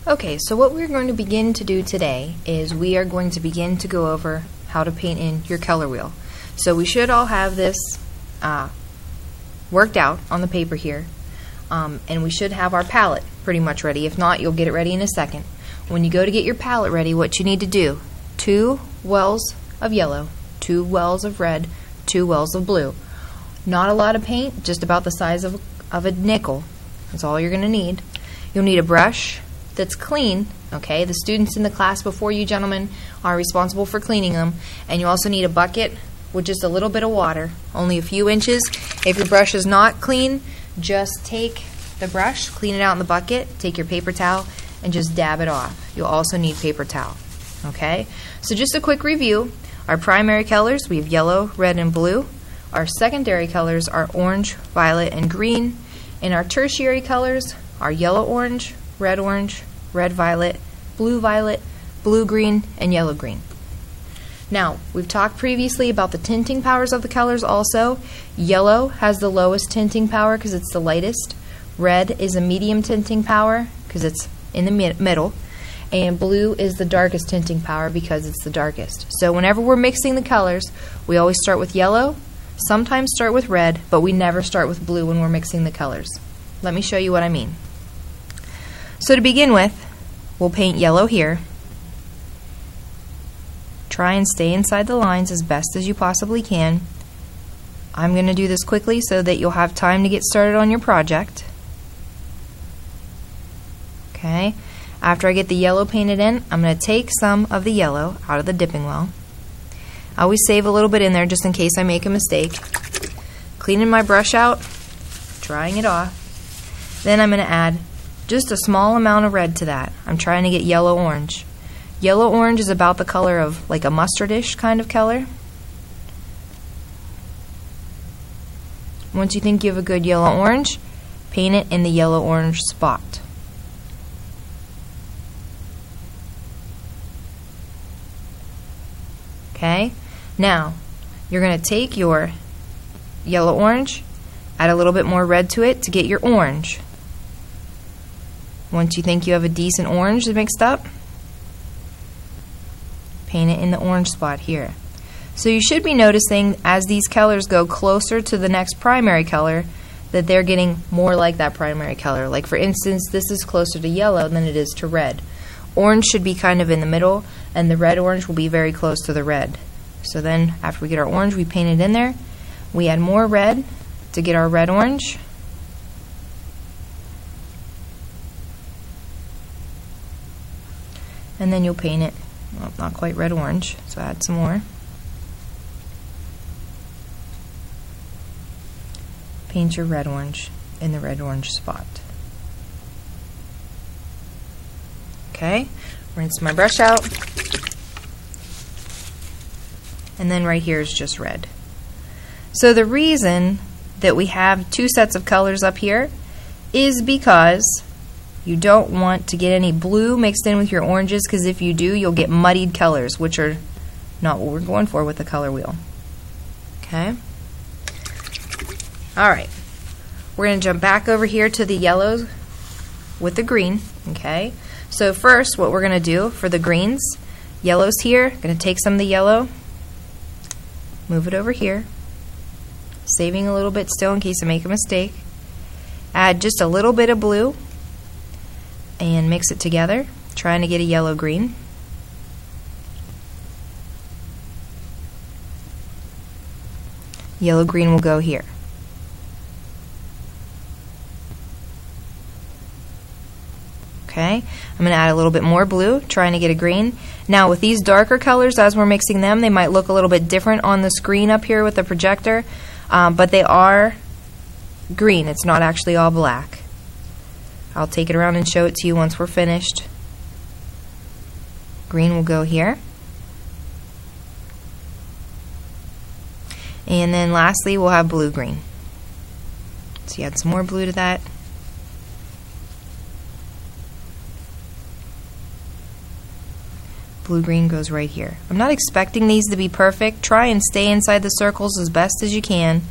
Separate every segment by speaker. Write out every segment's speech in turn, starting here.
Speaker 1: Okay, so what we're going to begin to do today is we are going to begin to go over how to paint in your color wheel. So we should all have this worked out on the paper here, and we should have our palette pretty much ready. If not, you'll get it ready in a second. When you go to get your palette ready, what you need to do, 2 wells of yellow, 2 wells of red, 2 wells of blue. Not a lot of paint, just about the size of a nickel. That's all you're going to need. You'll need a brush that's clean, okay? The students in the class before you gentlemen are responsible for cleaning them. And you also need a bucket with just a little bit of water, only a few inches. If your brush is not clean, just take the brush, clean it out in the bucket, take your paper towel, and just dab it off. You'll also need paper towel, okay? So just a quick review. Our primary colors, we have yellow, red, and blue. Our secondary colors are orange, violet, and green. And our tertiary colors are yellow-orange, red-orange, red-violet, blue-violet, blue-green, and yellow-green. Now, we've talked previously about the tinting powers of the colors also. Yellow has the lowest tinting power because it's the lightest. Red is a medium tinting power because it's in the middle. And blue is the darkest tinting power because it's the darkest. So whenever we're mixing the colors, we always start with yellow, sometimes start with red, but we never start with blue when we're mixing the colors. Let me show you what I mean. So to begin with, we'll paint yellow here. Try and stay inside the lines as best as you possibly can. I'm going to do this quickly so that you'll have time to get started on your project. Okay. After I get the yellow painted in, I'm going to take some of the yellow out of the dipping well. I always save a little bit in there just in case I make a mistake. Cleaning my brush out, drying it off. Then I'm going to add just a small amount of red to that. I'm trying to get yellow-orange. Yellow-orange is about the color of like a mustardish kind of color. Once you think you have a good yellow-orange, paint it in the yellow-orange spot. Okay? Now, you're going to take your yellow-orange, add a little bit more red to it to get your orange. Once you think you have a decent orange mixed up, paint it in the orange spot here. So you should be noticing as these colors go closer to the next primary color that they're getting more like that primary color. Like for instance, this is closer to yellow than it is to red. Orange should be kind of in the middle, and the red-orange will be very close to the red. So then after we get our orange, we paint it in there. We add more red to get our red-orange. And then you'll paint it, well, not quite red-orange, so add some more. Paint your red-orange in the red-orange spot. Okay, rinse my brush out. And then right here is just red. So the reason that we have 2 sets of colors up here is because you don't want to get any blue mixed in with your oranges, because if you do, you'll get muddied colors, which are not what we're going for with the color wheel. Okay? Alright. We're going to jump back over here to the yellows with the green. Okay? So first, what we're going to do for the greens, yellow's here, going to take some of the yellow, move it over here, saving a little bit still in case I make a mistake. Add just a little bit of blue and mix it together, trying to get a yellow-green. Yellow-green will go here. Okay, I'm going to add a little bit more blue, trying to get a green. Now with these darker colors, as we're mixing them, they might look a little bit different on the screen up here with the projector, but they are green. It's not actually all black. I'll take it around and show it to you once we're finished. Green will go here. And then lastly, we'll have blue-green. So you add some more blue to that. Blue-green goes right here. I'm not expecting these to be perfect. Try and stay inside the circles as best as you can,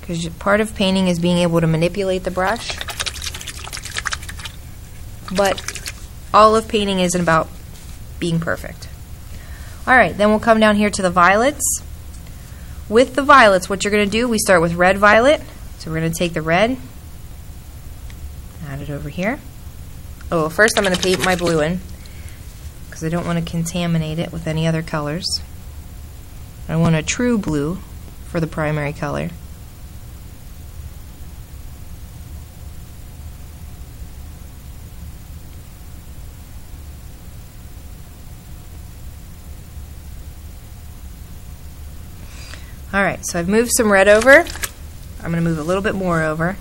Speaker 1: because part of painting is being able to manipulate the brush. But all of painting isn't about being perfect. All right, then we'll come down here to the violets. With the violets, what you're going to do, we start with red violet. So we're going to take the red, add it over here. Oh, first I'm going to paint my blue in, because I don't want to contaminate it with any other colors. I want a true blue for the primary color. Alright, so I've moved some red over. I'm going to move a little bit more over.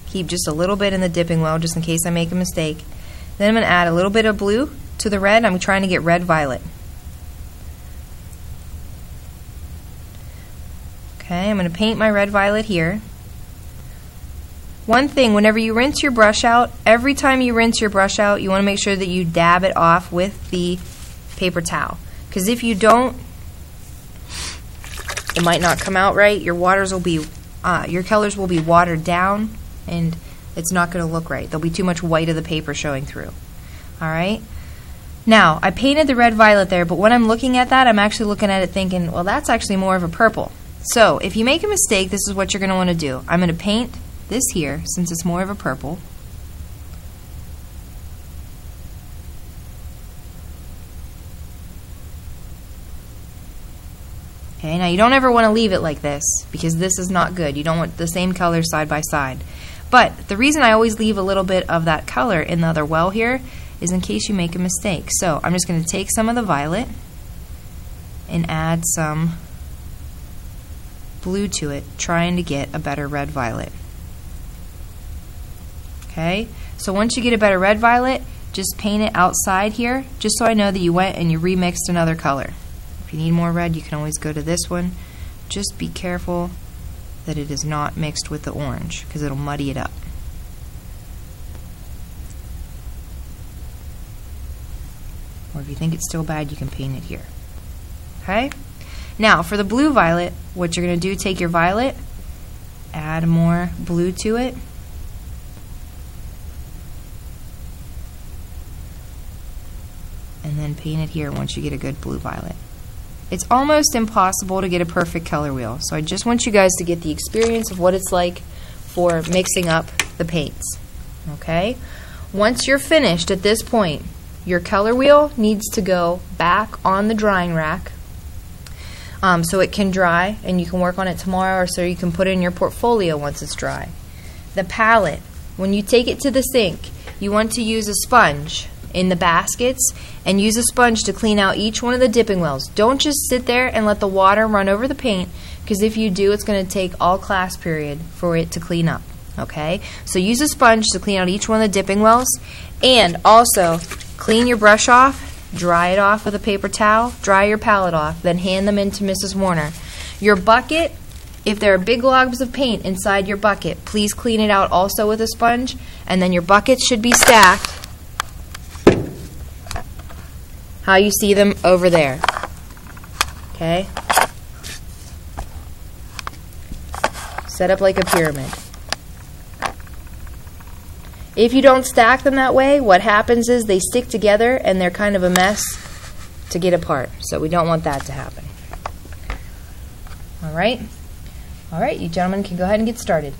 Speaker 1: Keep just a little bit in the dipping well just in case I make a mistake. Then I'm going to add a little bit of blue to the red. I'm trying to get red-violet. Okay, I'm going to paint my red-violet here. One thing, whenever you rinse your brush out, every time you rinse your brush out, you want to make sure that you dab it off with the paper towel. Because if you don't, it might not come out right. Your colors will be watered down, and it's not going to look right. There'll be too much white of the paper showing through. All right. Now I painted the red violet there, but when I'm looking at that, I'm actually looking at it thinking, well, that's actually more of a purple. So if you make a mistake, this is what you're going to want to do. I'm going to paint this here since it's more of a purple. Okay, now you don't ever want to leave it like this because this is not good. You don't want the same color side by side. But the reason I always leave a little bit of that color in the other well here is in case you make a mistake. So I'm just going to take some of the violet and add some blue to it, trying to get a better red violet. Okay, so once you get a better red violet, just paint it outside here, just so I know that you went and you remixed another color. If you need more red, you can always go to this one. Just be careful that it is not mixed with the orange, because it'll muddy it up. Or if you think it's still bad, you can paint it here. Okay? Now, for the blue violet, what you're going to do, take your violet, add more blue to it, and then paint it here once you get a good blue violet. It's almost impossible to get a perfect color wheel, so I just want you guys to get the experience of what it's like for mixing up the paints. Okay? Once you're finished at this point, your color wheel needs to go back on the drying rack so it can dry and you can work on it tomorrow, or so you can put it in your portfolio once it's dry. The palette, when you take it to the sink, you want to use a sponge in the baskets and use a sponge to clean out each one of the dipping wells. Don't just sit there and let the water run over the paint, because if you do, it's going to take all class period for it to clean up. Okay? So use a sponge to clean out each one of the dipping wells, and also clean your brush off, dry it off with a paper towel, dry your palette off, then hand them in to Mrs. Warner. Your bucket, if there are big globs of paint inside your bucket, please clean it out also with a sponge, and then your buckets should be stacked how you see them over there. Okay? Set up like a pyramid. If you don't stack them that way, what happens is they stick together and they're kind of a mess to get apart. So we don't want that to happen. All right? All right, you gentlemen can go ahead and get started.